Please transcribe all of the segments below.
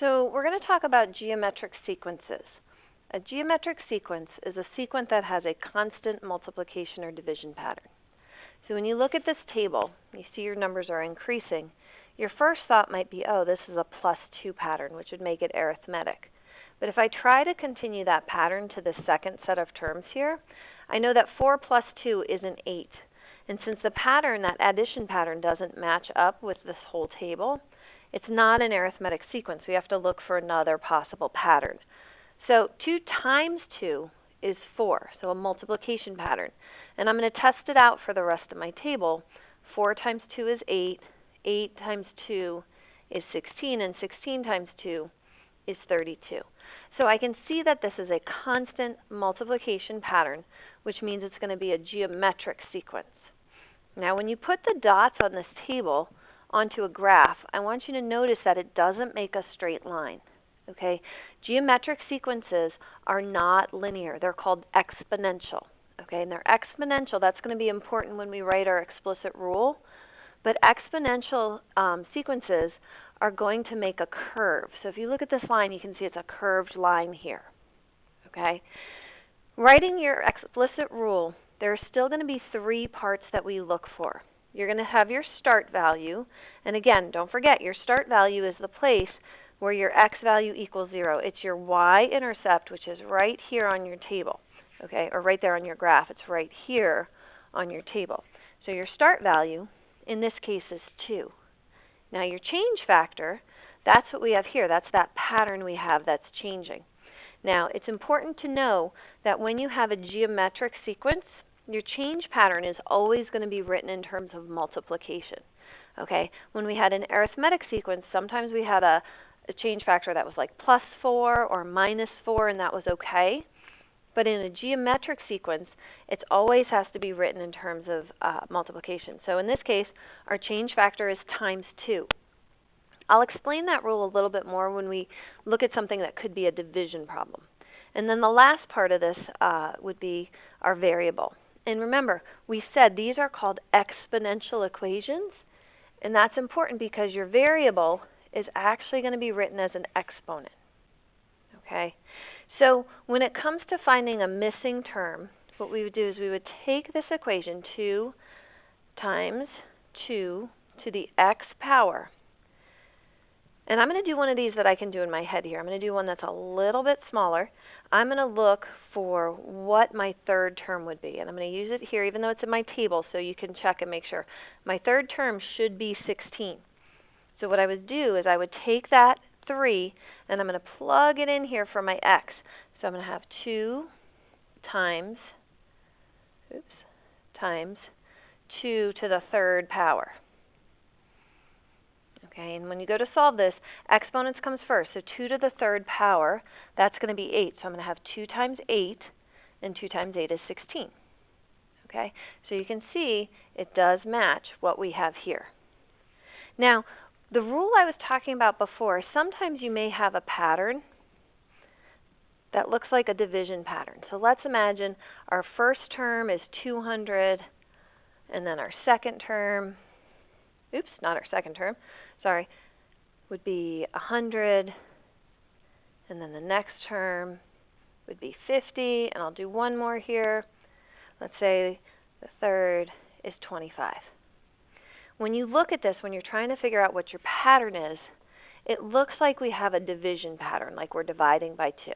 So we're going to talk about geometric sequences. A geometric sequence is a sequence that has a constant multiplication or division pattern. So when you look at this table, you see your numbers are increasing. Your first thought might be, oh, this is a +2 pattern, which would make it arithmetic. But if I try to continue that pattern to the second set of terms here, I know that 4 plus 2 is an 8. And since the pattern, that addition pattern, doesn't match up with this whole table, it's not an arithmetic sequence. We have to look for another possible pattern. So 2 times 2 is 4, so a multiplication pattern. And I'm going to test it out for the rest of my table. 4 times 2 is 8, 8 times 2 is 16, and 16 times 2 is 32. So I can see that this is a constant multiplication pattern, which means it's going to be a geometric sequence. Now when you put the dots on this table onto a graph, I want you to notice that it doesn't make a straight line. Okay? Geometric sequences are not linear. They're called exponential. Okay? And they're exponential. That's going to be important when we write our explicit rule. But exponential sequences are going to make a curve. So if you look at this line, you can see it's a curved line here. Okay? Writing your explicit rule, there are still going to be 3 parts that we look for. You're going to have your start value. And again, don't forget, your start value is the place where your x value equals 0. It's your y-intercept, which is right here on your table. Okay? Or right there on your graph. It's right here on your table. So your start value, in this case, is 2. Now your change factor, that's what we have here. That's that pattern we have that's changing. Now it's important to know that when you have a geometric sequence, your change pattern is always going to be written in terms of multiplication. Okay? When we had an arithmetic sequence, sometimes we had a change factor that was like +4 or -4, and that was okay. But in a geometric sequence, it always has to be written in terms of multiplication. So in this case, our change factor is ×2. I'll explain that rule a little bit more when we look at something that could be a division problem. And then the last part of this would be our variable. And remember, we said these are called exponential equations. And that's important because your variable is actually going to be written as an exponent. Okay? So when it comes to finding a missing term, what we would do is we would take this equation, 2 times 2 to the x power. And I'm going to do one of these that I can do in my head here. I'm going to do one that's a little bit smaller. I'm going to look for what my third term would be. And I'm going to use it here, even though it's in my table, so you can check and make sure. My third term should be 16. So what I would do is I would take that 3, and I'm going to plug it in here for my x. So I'm going to have 2 times 2 to the third power. Okay, and when you go to solve this, exponents comes first. So 2 to the third power, that's going to be 8. So I'm going to have 2 times 8, and 2 times 8 is 16. Okay, so you can see it does match what we have here. Now, the rule I was talking about before, sometimes you may have a pattern that looks like a division pattern. So let's imagine our first term is 200, and then our second term, not our second term, sorry, would be 100, and then the next term would be 50, and I'll do one more here. Let's say the third is 25. When you look at this, when you're trying to figure out what your pattern is, it looks like we have a division pattern, like we're dividing by 2.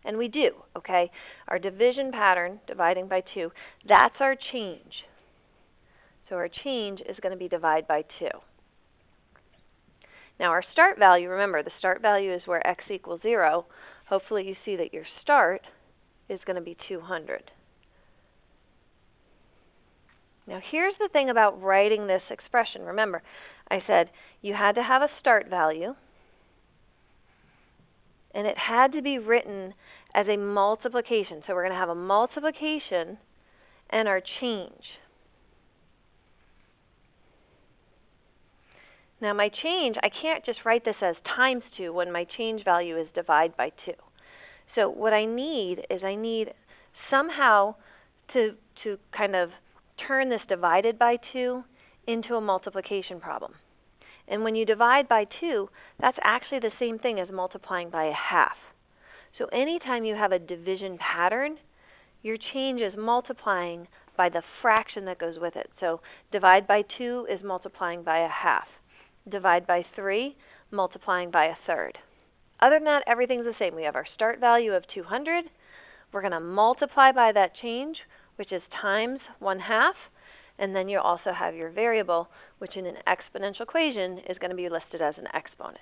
And we do, okay? Our division pattern, dividing by 2, that's our change. So our change is going to be divide by 2. Now our start value, remember, the start value is where x equals 0. Hopefully you see that your start is going to be 200. Now here's the thing about writing this expression. Remember, I said you had to have a start value, and it had to be written as a multiplication. So we're going to have a multiplication and our change. Now my change, I can't just write this as ×2 when my change value is divide by 2. So what I need is I need somehow to kind of turn this divided by 2 into a multiplication problem. And when you divide by 2, that's actually the same thing as multiplying by a half. So anytime you have a division pattern, your change is multiplying by the fraction that goes with it. So divide by 2 is multiplying by a half. Divide by 3, multiplying by a third. Other than that, everything's the same. We have our start value of 200. We're going to multiply by that change, which is times 1/2. And then you also have your variable, which in an exponential equation is going to be listed as an exponent.